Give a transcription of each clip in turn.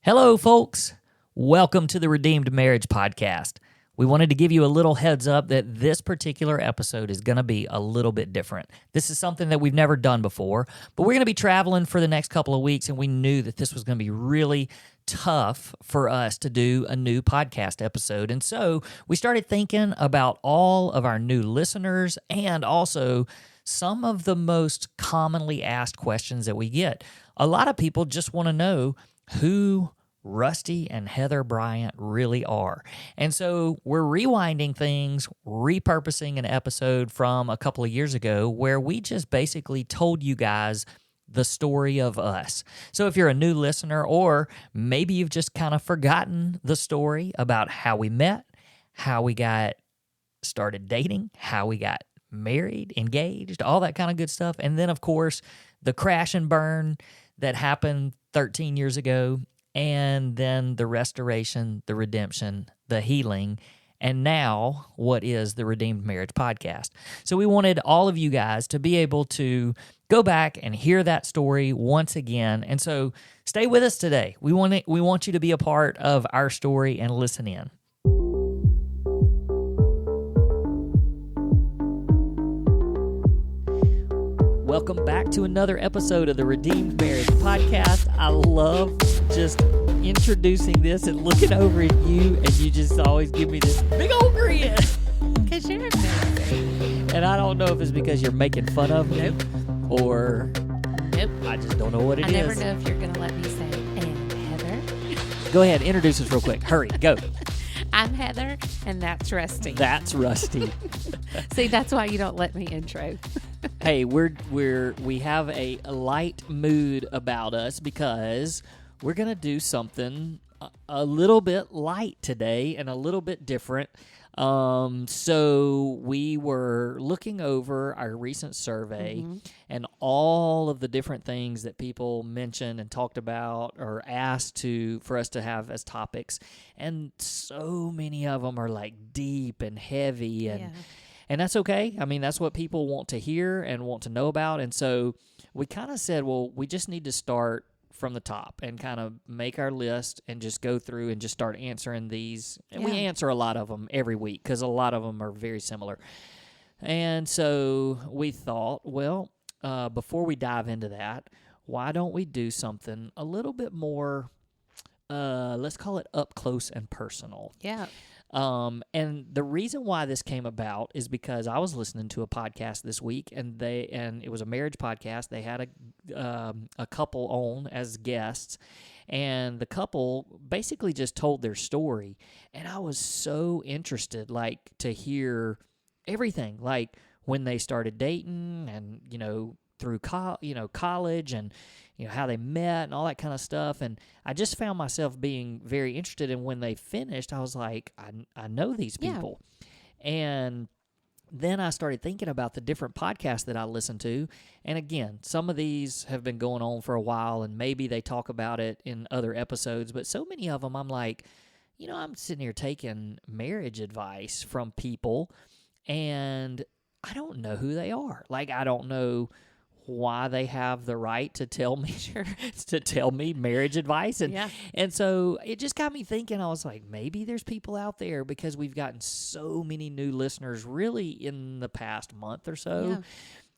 Hello, folks. Welcome to the Redeemed Marriage Podcast. We wanted to give you a little heads up that this particular episode is going to be a little bit different. This is something that we've never done before, but we're going to be traveling for the next couple of weeks, and we knew that this was going to be really tough for us to do a new podcast episode. And so we started thinking about all of our new listeners and also some of the most commonly asked questions that we get. A lot of people just want to know who Rusty and Heather Bryant really are. And so we're rewinding things, repurposing an episode from a couple of years ago where we just basically told you guys the story of us. So if you're a new listener, or maybe you've just kind of forgotten the story about how we met, how we got started dating, how we got married, engaged, all that kind of good stuff. And then, of course, the crash and burn that happened 13 years ago, and then the restoration, the redemption, the healing, and now what is the Redeemed Marriage Podcast. So we wanted all of you guys to be able to go back and hear that story once again. And so stay with us today. We want you to be a part of our story and listen in. Welcome back to another episode of the Redeemed Marriage Podcast. I love just introducing this and looking over at you, and you just always give me this big old grin. Because you're amazing. And I don't know if it's because you're making fun of me, or I just don't know what it is. I never know if you're going to let me say, and Heather. Go ahead, introduce us real quick. Hurry, go. I'm Heather, and that's Rusty. That's Rusty. See, that's why you don't let me intro. Hey, we have a light mood about us because we're going to do something a little bit light today and a little bit different. So we were looking over our recent survey and all of the different things that people mentioned and talked about or asked for us to have as topics. And so many of them are like deep and heavy, and that's okay. I mean, that's what people want to hear and want to know about. And so we kind of said, well, we just need to start from the top and kind of make our list and just go through and just start answering these. And we answer a lot of them every week because a lot of them are very similar. And so we thought, well, before we dive into that, why don't we do something a little bit more, let's call it up close and personal. Yeah. And the reason why this came about is because I was listening to a podcast this week, and it was a marriage podcast. They had a couple on as guests, and the couple basically just told their story, and I was so interested, like, to hear everything, like when they started dating, and through college, and how they met and all that kind of stuff. And I just found myself being very interested. And when they finished, I was like, I know these people. Yeah. And then I started thinking about the different podcasts that I listen to. And again, some of these have been going on for a while, and maybe they talk about it in other episodes. But so many of them, I'm like, I'm sitting here taking marriage advice from people, and I don't know who they are. Like, I don't know why they have the right to tell me marriage advice. And so it just got me thinking. I was like, maybe there's people out there, because we've gotten so many new listeners really in the past month or so.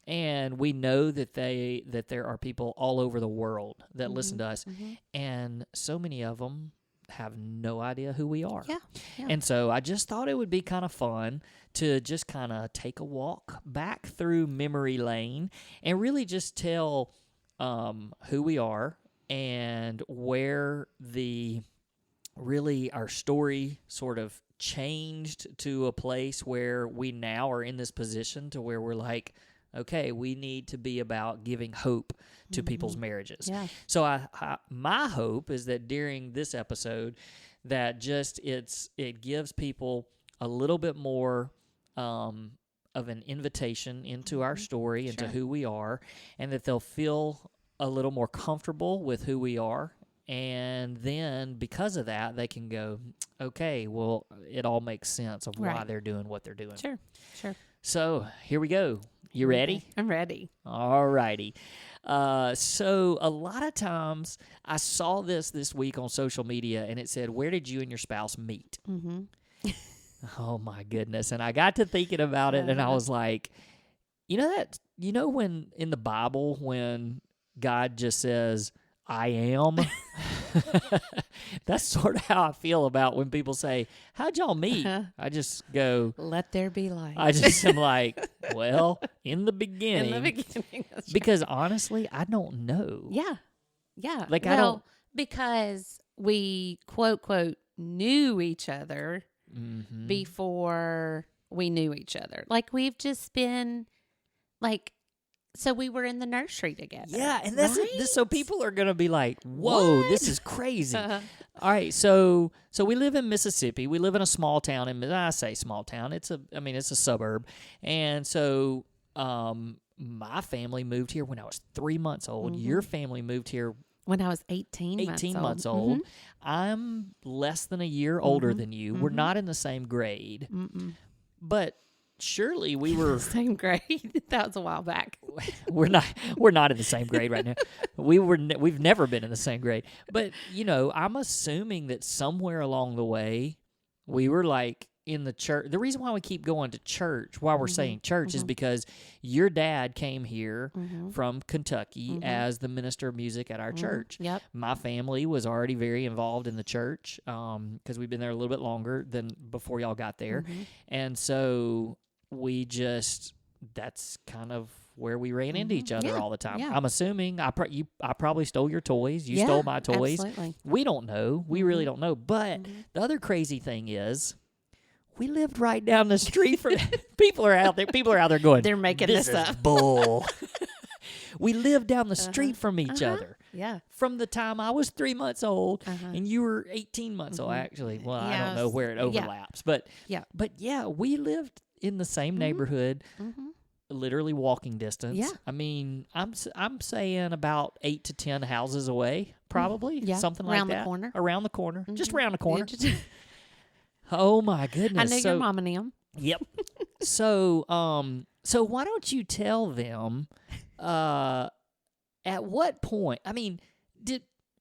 Yeah. And we know that there are people all over the world that listen to us. And so many of them have no idea who we are. Yeah. And so I just thought it would be kind of fun to just kind of take a walk back through memory lane and really just tell who we are and where our story sort of changed to a place where we now are in this position to where we're like, okay, we need to be about giving hope to people's marriages. Yeah. So my hope is that during this episode, that just it gives people a little bit more of an invitation into our story, into who we are, and that they'll feel a little more comfortable with who we are. And then because of that, they can go, okay, well, it all makes sense of why they're doing what they're doing. Sure. So here we go. You ready? I'm ready. All righty. So a lot of times I saw this week on social media, and it said, "Where did you and your spouse meet?" Mm-hmm. Oh my goodness! And I got to thinking about it, and I was like, when in the Bible when God just says, "I am." That's sort of how I feel about when people say, "How'd y'all meet?" I just go, Let there be light. I just am like, well, in the beginning. In the beginning. That's Because honestly, I don't know. Yeah. Yeah. Like, I don't. Because we, quote, knew each other Mm-hmm. before we knew each other. Like, we've just been, like, so we were in the nursery together. Yeah, and that's right? it. So people are going to be like, whoa, What? this is crazy. All right, so we live in Mississippi. We live in a small town. And I say small town. It's a suburb. And so my family moved here when I was 3 months old. Mm-hmm. Your family moved here when I was 18 months old. Mm-hmm. I'm less than a year older Mm-hmm. than you. Mm-hmm. We're not in the same grade. Mm-mm. But surely we were Same grade. That was a while back. we're not in the same grade right now. We've never been in the same grade. But, I'm assuming that somewhere along the way we were like in the church. The reason why we keep going to church, why we're Mm-hmm. saying church, is because your dad came here Mm-hmm. from Kentucky Mm-hmm. as the minister of music at our Mm-hmm. church. Yep. My family was already very involved in the church because we've been there a little bit longer than before y'all got there. Mm-hmm. And so that's kind of where we ran into each other Yeah. all the time. Yeah. I'm assuming I probably stole your toys. You Yeah, stole my toys. Absolutely. We don't know. We really don't know. But the other crazy thing is, we lived right down the street from people are out there going, They're making this this is up. bull. We lived down the street from each other. Yeah. From the time I was 3 months old Uh-huh. and you were 18 months old, actually. Well, I don't know where it Yeah. overlaps. But yeah, we lived in the same neighborhood, literally walking distance. Yeah. I mean, I'm saying about 8 to 10 houses away, probably. Yeah. Something Around like the that. corner. Around the corner. Just around the corner. Yeah, Oh my goodness. I know your mom and him. Yep. So why don't you tell them at what point? I mean,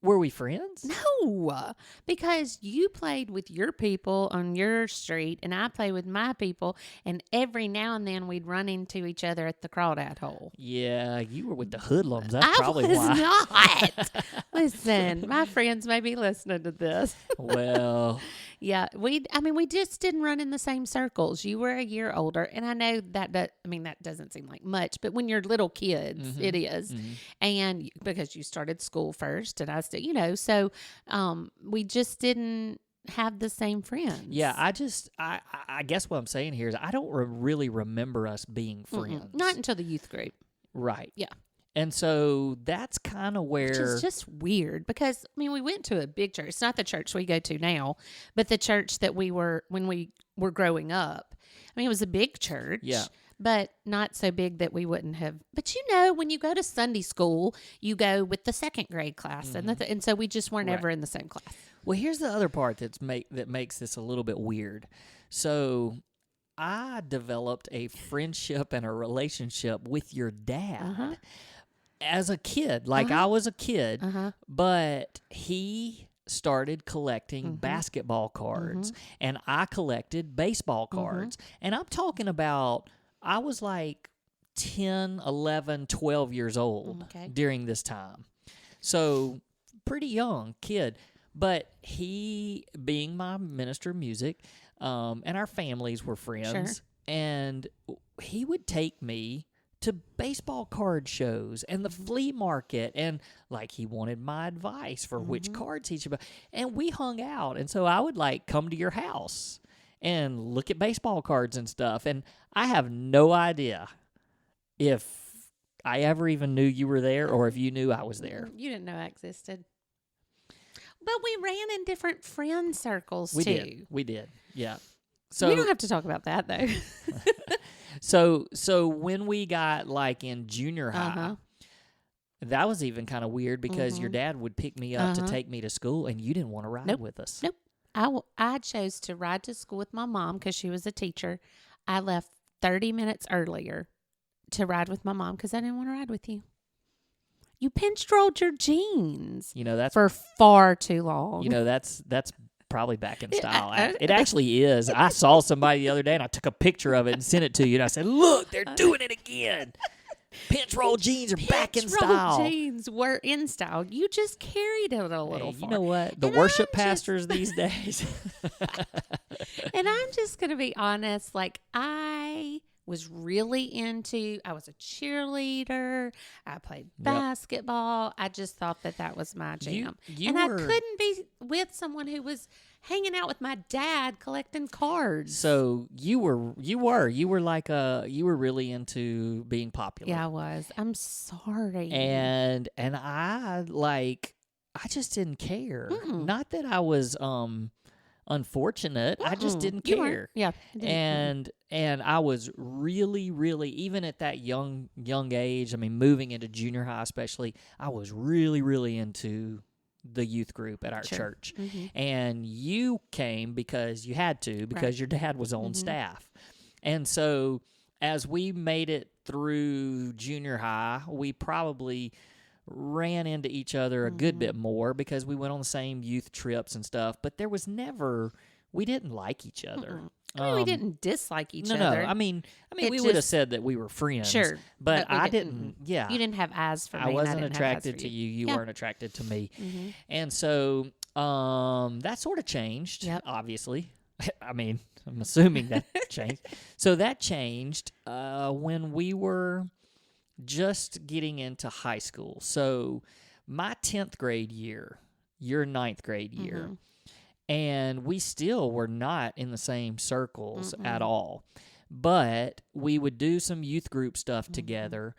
were we friends? No, because you played with your people on your street, and I played with my people, and every now and then we'd run into each other at the crawdad hole. Yeah, you were with the hoodlums. That's I probably was why. not. Listen, my friends may be listening to this. Well, Yeah, we just didn't run in the same circles. You were a year older, and I know that doesn't seem like much, but when you're little kids, it is. And because you started school first, and I still, so we just didn't have the same friends. yeah, I guess what I'm saying here is I don't really remember us being friends. Not until the youth group. Right. Yeah. And so that's kind of where... Which is just weird because, we went to a big church. It's not the church we go to now, but the church that we were when we were growing up. It was a big church. Yeah. But not so big that we wouldn't have. But when you go to Sunday school, you go with the second grade class. And so we just weren't ever in the same class. Well, here's the other part that makes this a little bit weird. So I developed a friendship and a relationship with your dad as a kid. Like I was a kid, but he started collecting basketball cards and I collected baseball cards. And I'm talking about, I was like 10, 11, 12 years old during this time. So pretty young kid. But he, being my minister of music, and our families were friends, and he would take me to baseball card shows and the flea market, and like he wanted my advice for which cards he should buy. And we hung out, and so I would like come to your house and look at baseball cards and stuff. And I have no idea if I ever even knew you were there or if you knew I was there. You didn't know I existed. But we ran in different friend circles, too. We did. Yeah. So we don't have to talk about that, though. So when we got like in junior high, that was even kind of weird because your dad would pick me up to take me to school, and you didn't want to ride with us. Nope. I chose to ride to school with my mom because she was a teacher. I left 30 minutes earlier to ride with my mom because I didn't want to ride with you. You pinch rolled your jeans That's for far too long. that's probably back in style. It actually is. I saw somebody the other day, and I took a picture of it and sent it to you, and I said, "Look, they're doing it again. Pinch roll jeans are back in style. Pinch roll jeans were in style. You just carried it a little far. You know what? The worship pastors these days." And I'm just going to be honest. Like, I was really into, I was a cheerleader. I played basketball. I just thought that was my jam. I couldn't be with someone who was hanging out with my dad collecting cards. So you were like you were really into being popular. Yeah, I was. I'm sorry. And I just didn't care. Not that I was unfortunate. I just didn't care. Yeah. And I was really, really, even at that young age, I mean, moving into junior high especially, I was really, really into the youth group at our church. And you came because you had to, because your dad was on staff. And so as we made it through junior high, we probably ran into each other a good bit more because we went on the same youth trips and stuff, but there was never, we didn't like each other. I mean, we didn't dislike each other. No. I mean, we would have said that we were friends. Sure. But I didn't. Yeah. You didn't have eyes for me. I wasn't attracted to you. You weren't attracted to me. And so that sort of changed, obviously. I mean, I'm assuming that changed. So that changed when we were just getting into high school. So my 10th grade year, your 9th grade year, and we still were not in the same circles at all. But we would do some youth group stuff together.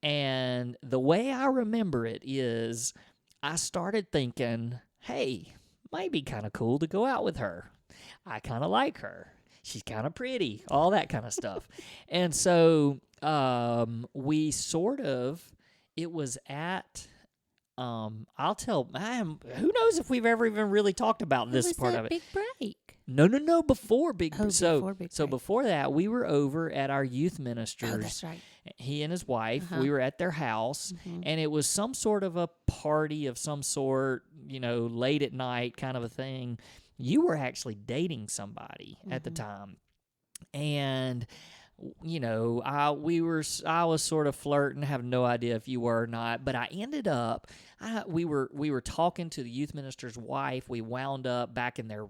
And the way I remember it is I started thinking, hey, might be kind of cool to go out with her. I kind of like her. She's kind of pretty, all that kind of stuff. And so we sort of, it was at, who knows if we've ever even really talked about this part of it. Big break. No, before Big Break. Before Big So Break. before that, we were over at our youth ministers. Oh, that's right. He and his wife, we were at their house, and it was some sort of a party of some sort, late at night kind of a thing. You were actually dating somebody at the time. And I was sort of flirting, have no idea if you were or not, but I ended up we were talking to the youth minister's wife. We wound up back in their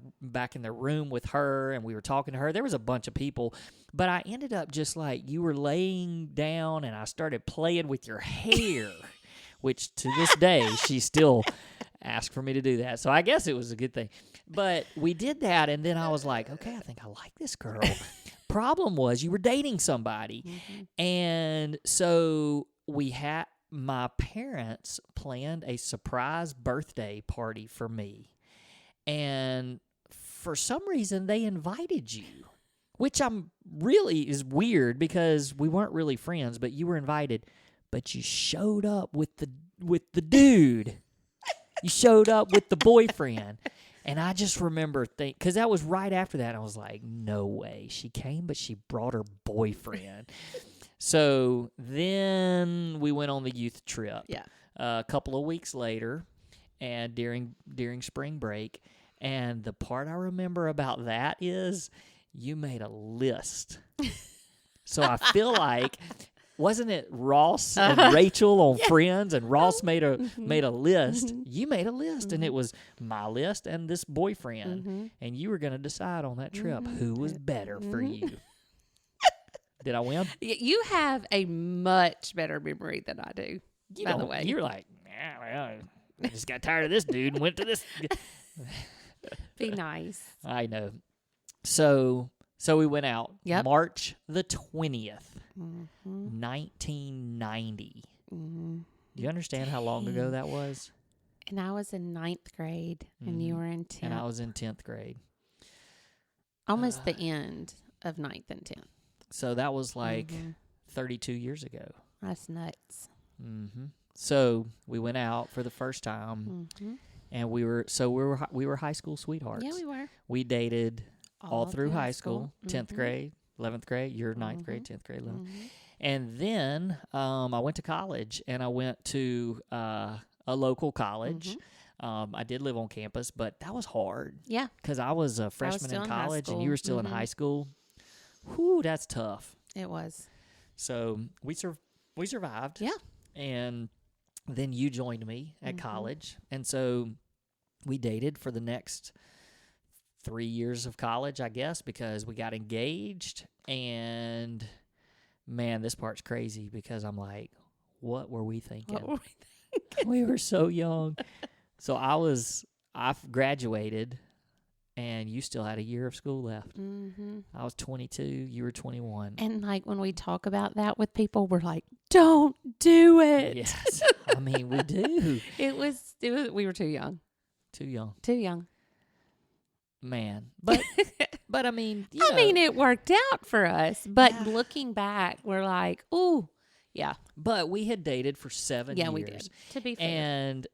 room with her, and we were talking to her. There was a bunch of people, but I ended up just like you were laying down, and I started playing with your hair, which to this day she still asks for me to do that. So I guess it was a good thing. But we did that, and then I was like, okay, I think I like this girl. Problem was you were dating somebody. And so my parents planned a surprise birthday party for me. And for some reason, they invited you, which is weird because we weren't really friends, but you were invited. But you showed up with the dude. You showed up with the boyfriend. And I just remember because that was right after that. I was like, no way. She came, but she brought her boyfriend. So then we went on the youth trip. Yeah. A couple of weeks later, and during spring break. And the part I remember about that is you made a list. So I feel like, wasn't it Ross and Rachel on Friends, and Ross made a list? You made a list, and it was my list and this boyfriend, and you were going to decide on that trip who was better for you. Did I win? You have a much better memory than I do, by the way. You're like, I just got tired of this dude and went to this. Be nice. I know. So we went out March the 20th, 1990. Do you understand how long ago that was? And I was in 9th grade, and you were in 10th. And I was in 10th grade. Almost the end of 9th and 10th. So that was like 32 years ago. That's nuts. So we went out for the first time, and we were high school sweethearts. Yeah, we were. We dated all through high school, 10th grade, 11th grade, your 9th grade, 10th grade, 11th. And then I went to college, and I went to a local college. I did live on campus, but that was hard. Yeah. Because I was a freshman still in in high college, and school. you were still in high school. Whew, that's tough. It was. So we survived. Yeah. And then you joined me at college. And so we dated for the next 3 years of college, I guess, because we got engaged. And, man, this part's crazy because I'm like, what were we thinking? What were we thinking? We were so young. So I graduated, and you still had a year of school left. I was 22. You were 21. And like when we talk about that with people, we're like, don't do it. Yes. I mean, we do. It was, we were too young. Too young. Too young. Man. But I mean, I mean, it worked out for us. But looking back, we're like, ooh, yeah. But we had dated for 7 years. Yeah, we did. To be fair. And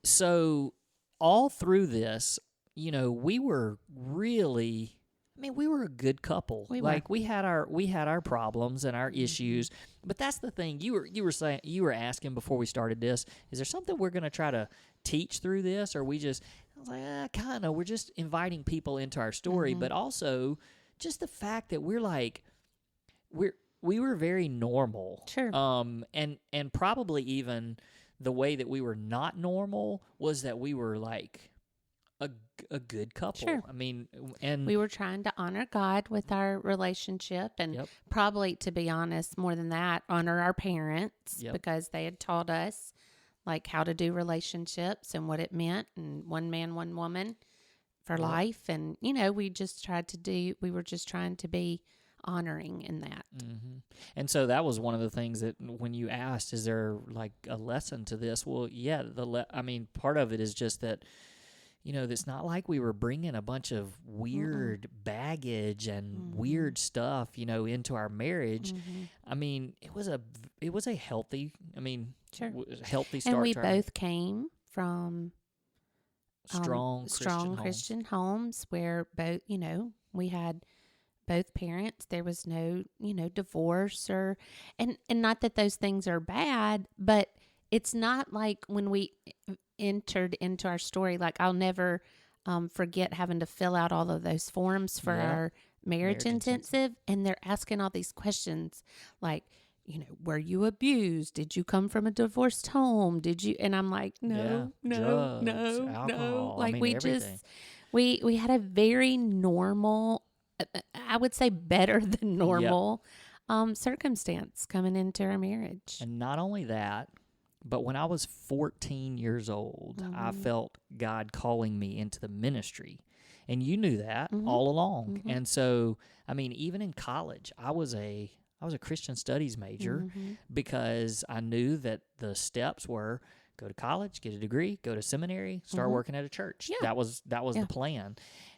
so all through this, we were really, we were a good couple. We had our problems and our issues. But that's the thing. You were asking before we started this, is there something we're going to try to teach through this, or I was like, kind of. We're just inviting people into our story, but also just the fact that we were very normal. Sure. And probably even the way that we were not normal was that we were like a good couple. Sure. I mean, and we were trying to honor God with our relationship, and probably, to be honest, more than that, honor our parents because they had taught us like how to do relationships and what it meant, and one man, one woman for life. And, we were just trying to be honoring in that. And so that was one of the things that when you asked, is there like a lesson to this? Well, yeah, part of it is just that, it's not like we were bringing a bunch of weird baggage and weird stuff, into our marriage. I mean, it was a healthy, healthy start. And we both came from strong Christian homes where both, we had both parents. There was no, divorce and not that those things are bad, but it's not like when we entered into our story, like I'll never forget having to fill out all of those forms for our marriage intensive, and they're asking all these questions like, were you abused? Did you come from a divorced home? Did you? And I'm like, no. Alcohol. Like everything. we had a very normal, I would say better than normal circumstance coming into our marriage. And not only that, but when I was 14 years old, I felt God calling me into the ministry. And you knew that all along. And so, even in college, I was a Christian studies major because I knew that the steps were go to college, get a degree, go to seminary, start working at a church. Yeah. That was the plan.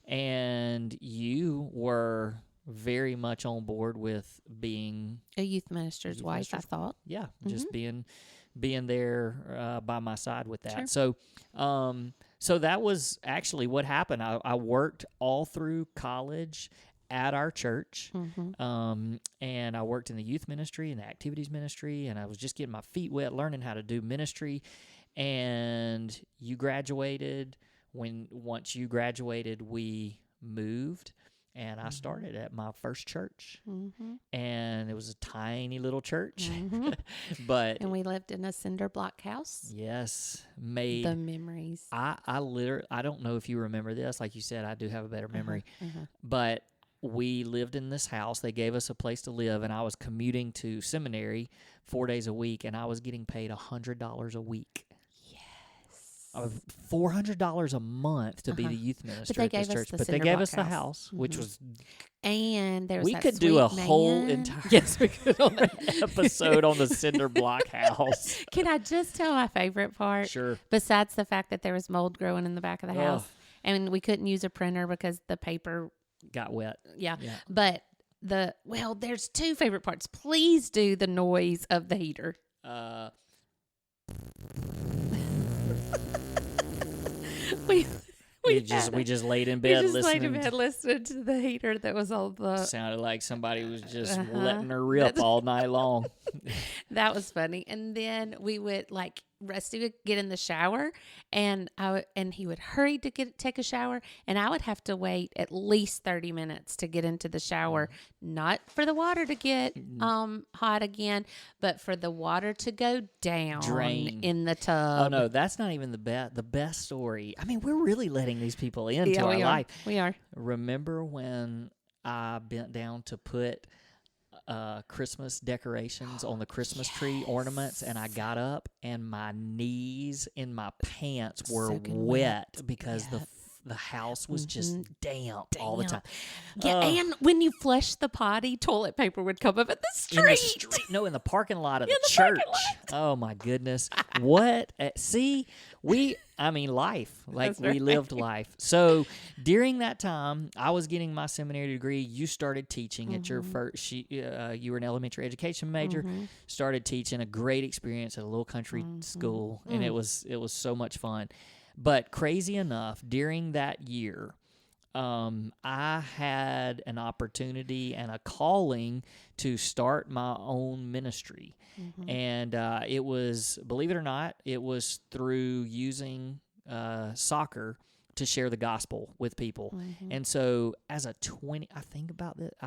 And you were very much on board with being a youth minister's wife, I thought. Yeah, just being there by my side with that. Sure. So that was actually what happened. I worked all through college at our church, and I worked in the youth ministry and the activities ministry, and I was just getting my feet wet, learning how to do ministry. And you graduated. Once you graduated, we moved. And I started at my first church, and it was a tiny little church, and we lived in a cinder block house. Yes, made the memories. I literally, I don't know if you remember this. Like you said, I do have a better memory, but we lived in this house. They gave us a place to live, and I was commuting to seminary 4 days a week, and I was getting paid $100 a week. $400 a month to be the youth minister at this church, but they gave us the house, which was, and there was we that could do a sweet whole man. entire yes, we could on an episode on the cinder block house. Can I just tell my favorite part? Sure. Besides the fact that there was mold growing in the back of the house, and we couldn't use a printer because the paper got wet. Yeah. But there's two favorite parts. Please do the noise of the heater. we just laid in bed listening to the heater that was on the. Sounded like somebody was just letting her rip all night long. That was funny. And then we would Rusty would get in the shower, and he would hurry to take a shower, and I would have to wait at least 30 minutes to get into the shower, not for the water to get hot again, but for the water to go down, drain in the tub. Oh no, that's not even the best story. I mean, we're really letting these people into our life. We are. Remember when I bent down to put Christmas decorations on the Christmas tree ornaments, and I got up and my knees in my pants were wet because the house was just damp all the time. Yeah, and when you flush the potty, toilet paper would come up at the street. No, in the parking lot of the church. Oh my goodness. What? See, life. Like we lived life. So during that time, I was getting my seminary degree. You started teaching at your first. You were an elementary education major. Started teaching, a great experience at a little country school, and it was so much fun. But crazy enough, during that year, I had an opportunity and a calling to start my own ministry. And it was, believe it or not, it was through using soccer to share the gospel with people. And so as a I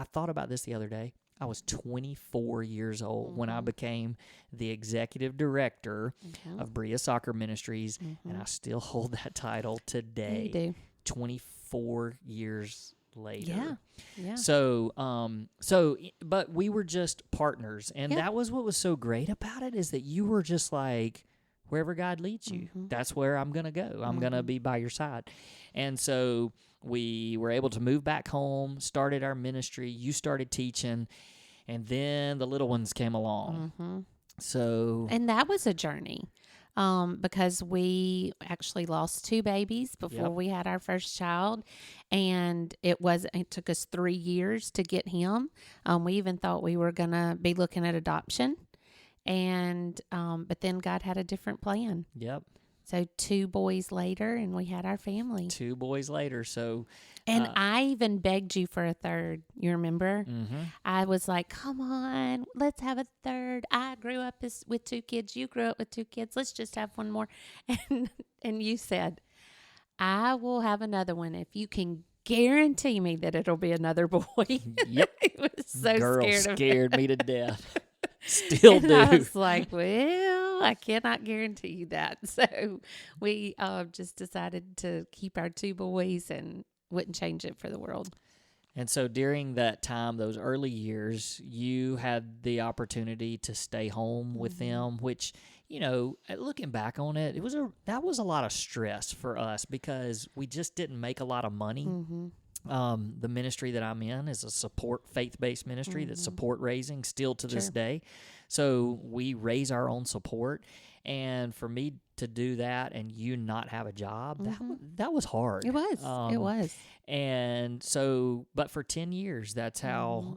thought about this the other day. I was 24 years old when I became the executive director of Bria Soccer Ministries, and I still hold that title today. You do. 24 years later. Yeah. But we were just partners, and that was what was so great about it, is that you were just like, wherever God leads you, that's where I'm going to go. I'm going to be by your side. And so we were able to move back home, started our ministry. You started teaching, and then the little ones came along. And that was a journey, because we actually lost 2 babies before we had our first child, and it took us 3 years to get him. We even thought we were going to be looking at adoption, and but then God had a different plan. Yep. So 2 boys later, and we had our family. 2 boys later. So, and I even begged you for a third. You remember? I was like, "Come on, let's have a third." I grew up with 2 kids. You grew up with 2 kids. Let's just have one more. And you said, "I will have another one if you can guarantee me that it'll be another boy." Yep. It was so Girl scared me to death. Still do. I was like, well, I cannot guarantee you that. So we just decided to keep our 2 boys and wouldn't change it for the world. And so during that time, those early years, you had the opportunity to stay home with them, which, looking back on it, that was a lot of stress for us because we just didn't make a lot of money. The ministry that I'm in is a faith-based ministry that's support raising still to this day. So we raise our own support. And for me to do that and you not have a job, that was hard. It was. It was. And so, but for 10 years, that's how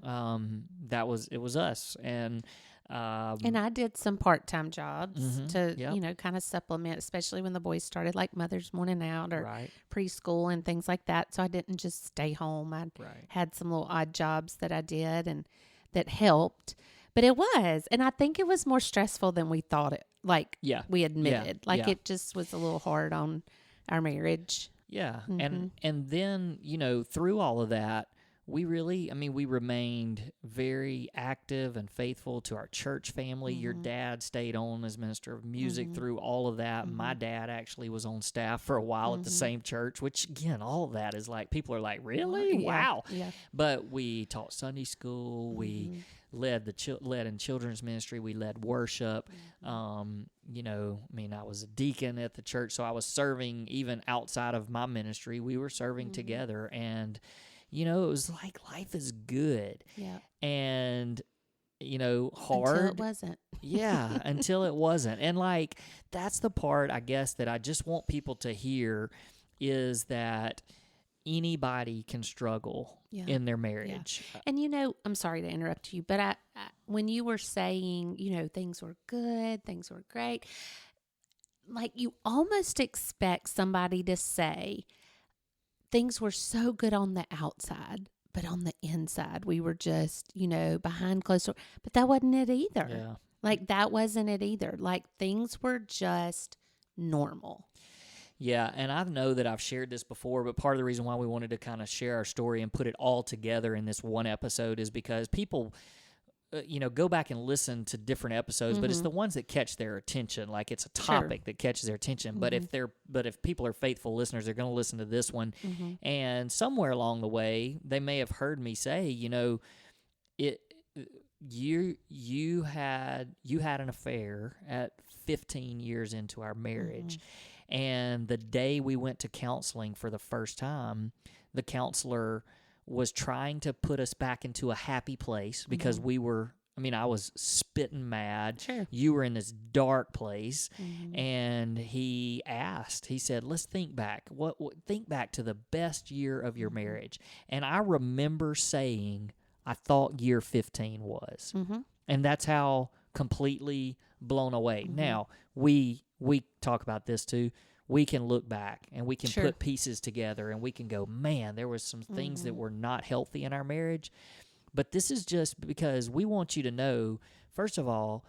it was us. And I did some part-time jobs to, kind of supplement, especially when the boys started, like Mother's Morning Out or preschool and things like that. So I didn't just stay home. I had some little odd jobs that I did and that helped. But it was, and I think it was more stressful than we thought it. We admitted, it just was a little hard on our marriage. Yeah, and then through all of that, we remained very active and faithful to our church family. Your dad stayed on as minister of music through all of that. My dad actually was on staff for a while at the same church, which again, all of that is like, people are like, really? Wow. Yeah. But we taught Sunday school. We led in children's ministry. We led worship. I was a deacon at the church, so I was serving even outside of my ministry. We were serving together, and it was like life is good. Yeah. And, hard. Until it wasn't. Yeah, until it wasn't. And that's the part, I guess, that I just want people to hear is that anybody can struggle in their marriage. Yeah. And, I'm sorry to interrupt you, but I when you were saying, things were good, things were great, you almost expect somebody to say, things were so good on the outside, but on the inside, we were just, behind closed doors. But that wasn't it either. Yeah. Like, that wasn't it either. Like, things were just normal. Yeah, and I know that I've shared this before, but part of the reason why we wanted to kind of share our story and put it all together in this one episode is because people, go back and listen to different episodes, but it's the ones that catch their attention. Like, it's a topic that catches their attention. But if people are faithful listeners, they're going to listen to this one, and somewhere along the way, they may have heard me say, you had an affair at 15 years into our marriage. And the day we went to counseling for the first time, the counselor was trying to put us back into a happy place because I was spitting mad. Sure. You were in this dark place. And he said, let's think back. Think back to the best year of your marriage. And I remember saying, I thought year 15 was. And that's how completely blown away. Now, we talk about this too. We can look back and we can put pieces together and we can go, man, there was some things that were not healthy in our marriage. But this is just because we want you to know, first of all,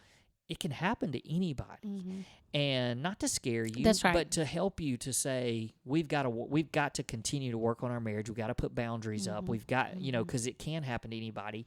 it can happen to anybody. And not to scare you, That's right. but to help you to say, we've got to continue to work on our marriage. We've got to put boundaries up. We've got, because it can happen to anybody.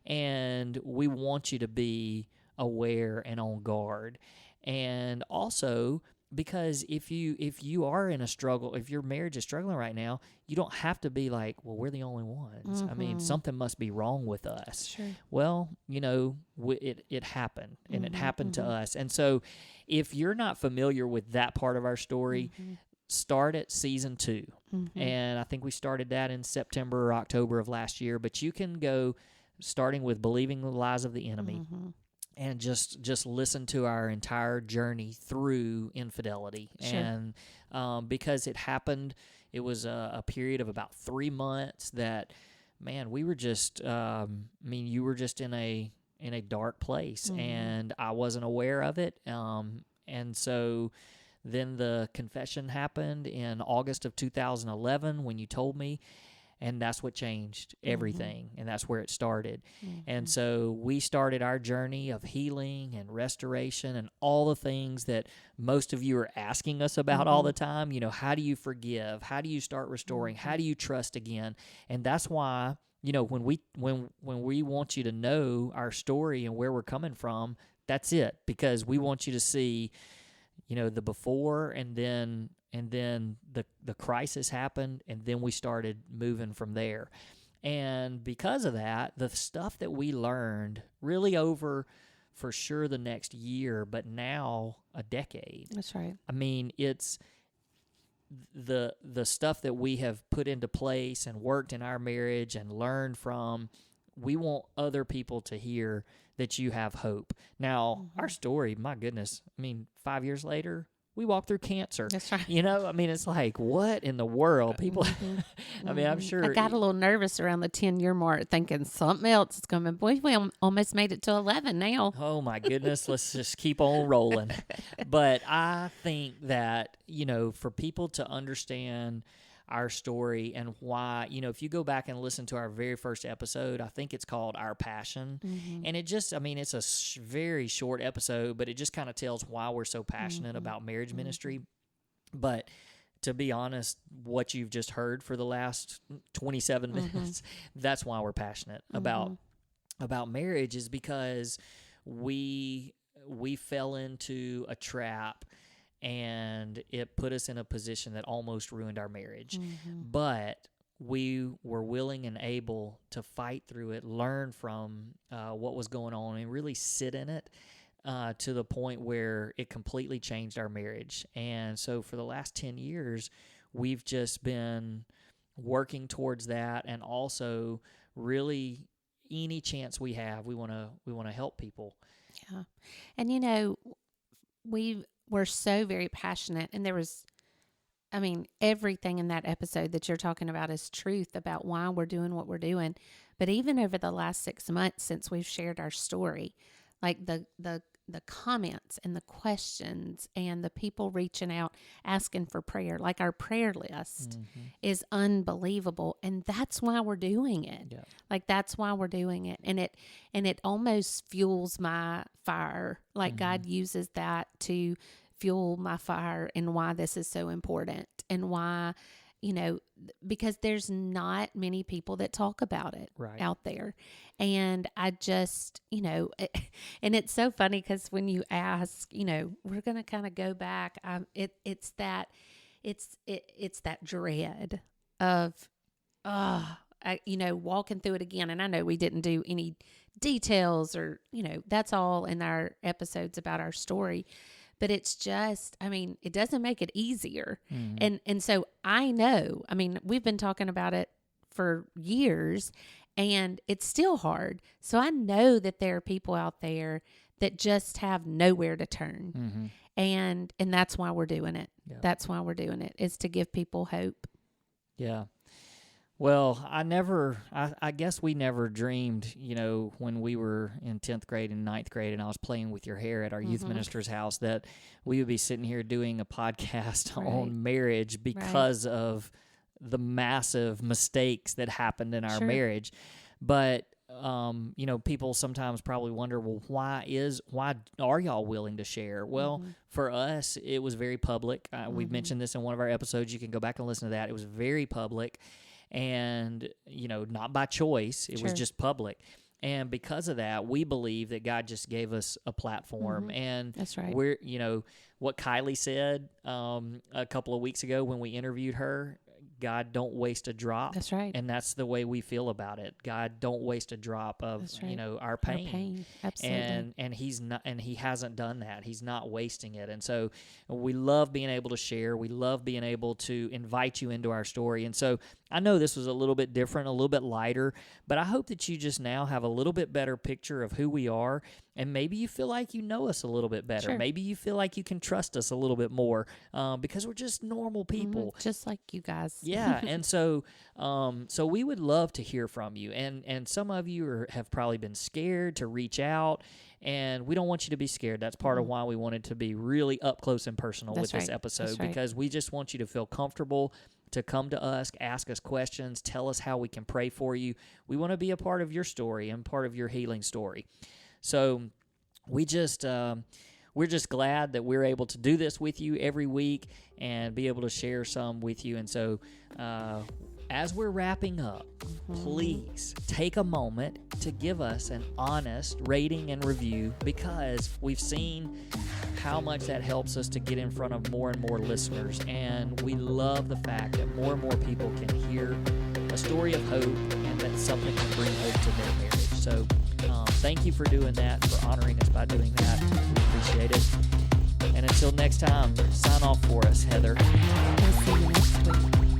And we want you to be aware and on guard. And also, because if you are in a struggle, if your marriage is struggling right now, you don't have to be like, well, we're the only ones. I mean, something must be wrong with us. Sure. Well, it happened, and it happened to us. And so if you're not familiar with that part of our story, start at season 2. And I think we started that in September or October of last year. But you can go starting with Believing the Lies of the Enemy. And just listen to our entire journey through infidelity. Sure. And because it happened, it was a period of about 3 months that, man, we were just, you were just in a dark place, and I wasn't aware of it. And so then the confession happened in August of 2011 when you told me. And that's what changed everything, and that's where it started. And so we started our journey of healing and restoration and all the things that most of you are asking us about all the time. How do you forgive? How do you start restoring? How do you trust again? And that's why, when we want you to know our story and where we're coming from, that's it, because we want you to see, the before and then the crisis happened, and then we started moving from there. And because of that, the stuff that we learned really over, for sure, the next year, but now a decade. That's right. I mean, it's the stuff that we have put into place and worked in our marriage and learned from. We want other people to hear that you have hope. Now, our story, my goodness, 5 years later, we walked through cancer. That's right. It's like, what in the world? People, I'm sure. I got a little nervous around the 10-year mark thinking something else is coming. Boy, we almost made it to 11 now. Oh, my goodness. Let's just keep on rolling. But I think that, for people to understand our story and why, if you go back and listen to our very first episode, I think it's called Our Passion. And it just, it's a very short episode, but it just kind of tells why we're so passionate about marriage ministry. But to be honest, what you've just heard for the last 27 minutes, that's why we're passionate about marriage, is because we fell into a trap, and it put us in a position that almost ruined our marriage. But we were willing and able to fight through it, learn from what was going on, and really sit in it to the point where it completely changed our marriage. And so for the last 10 years, we've just been working towards that, and also really any chance we have, we want to help people. Yeah. And we're so very passionate, and there was, everything in that episode that you're talking about is truth about why we're doing what we're doing. But even over the last 6 months since we've shared our story, like the the comments and the questions and the people reaching out asking for prayer, like our prayer list is unbelievable, and that's why we're doing it. Yeah. Like that's why we're doing it, and it almost fuels my fire. Like God uses that to fuel my fire, and why this is so important, and why, because there's not many people that talk about it out there. And I just, and it's so funny because when you ask, we're going to kind of go back. It's that dread of, walking through it again. And I know we didn't do any details or, that's all in our episodes about our story. But it's just, it doesn't make it easier. And so I know, we've been talking about it for years and it's still hard. So I know that there are people out there that just have nowhere to turn. And that's why we're doing it. Yeah. That's why we're doing it, is to give people hope. Yeah. Well, I guess we never dreamed, when we were in 10th grade and 9th grade and I was playing with your hair at our youth minister's house, that we would be sitting here doing a podcast on marriage because of the massive mistakes that happened in our marriage. But, people sometimes probably wonder, well, why are y'all willing to share? Well, for us, it was very public. We've mentioned this in one of our episodes. You can go back and listen to that. It was very public. And, not by choice. It was just public. And because of that, we believe that God just gave us a platform. And that's right. We're, what Kylie said a couple of weeks ago when we interviewed her, God don't waste a drop. That's right. And that's the way we feel about it. God don't waste a drop of, our pain. Our pain. Absolutely. And he's not, and he hasn't done that. He's not wasting it. And so we love being able to share. We love being able to invite you into our story. And so I know this was a little bit different, a little bit lighter, but I hope that you just now have a little bit better picture of who we are. And maybe you feel like you know us a little bit better. Sure. Maybe you feel like you can trust us a little bit more because we're just normal people. Just like you guys. Yeah, and so we would love to hear from you. And some of you have probably been scared to reach out, and we don't want you to be scared. That's part of why we wanted to be really up close and personal with this episode, because we just want you to feel comfortable to come to us, ask us questions, tell us how we can pray for you. We want to be a part of your story and part of your healing story. So we're just glad that we're able to do this with you every week and be able to share some with you. And so as we're wrapping up, please take a moment to give us an honest rating and review, because we've seen how much that helps us to get in front of more and more listeners. And we love the fact that more and more people can hear a story of hope and that something can bring hope to their marriage. So thank you for doing that, for honoring us by doing that. We appreciate it. And until next time, sign off for us, Heather. We'll see you next week.